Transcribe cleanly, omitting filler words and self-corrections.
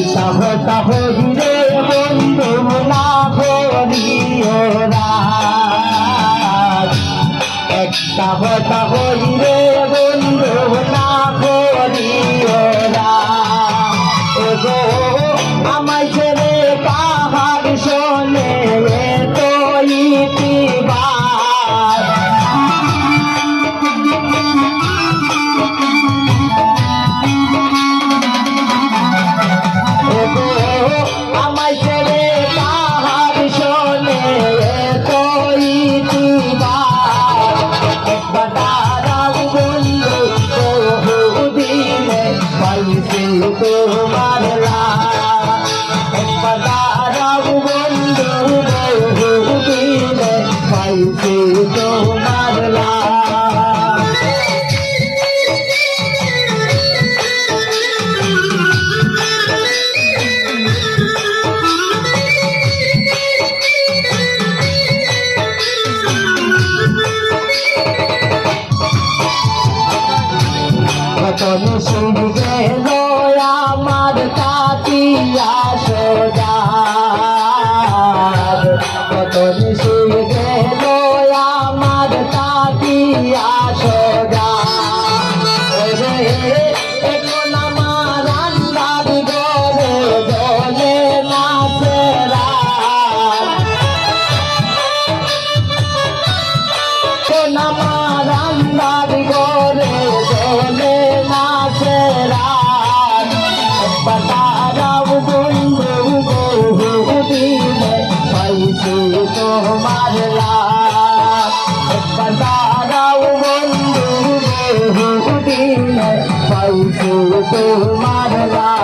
একটা হইরে বন্ধু না করিও রাত, একটা হইরে বন্ধু না করিও রাত। গো আমায় ছেড়ে পাহাড় শোনে তো ইতিবার, আমায় ছেড়ে পাহাড় শোনে তো ইতিবার। একবার দাঁড়াও বন্ধু বহুদিনে পাইছি তোমার লাল, একবার দাঁড়াও বন্ধু বহুদিনে পাইছি তোমার লাল। কতন সুখ গেল আমার কাটিয়া সোজার, কতন সুখ গেল আমার কাটিয়া সোজার। এখন আমার আন্দার ঘরে জলে না ফেরা, এখন আমার আন্দার ঘরে জলে না ফেরা। একবার দাঁড়াও বন্ধু বহুদিনে পাইছি তোমার লাল, একবার দাঁড়াও বন্ধু বহুদিনে পাইছি তোমার লাল।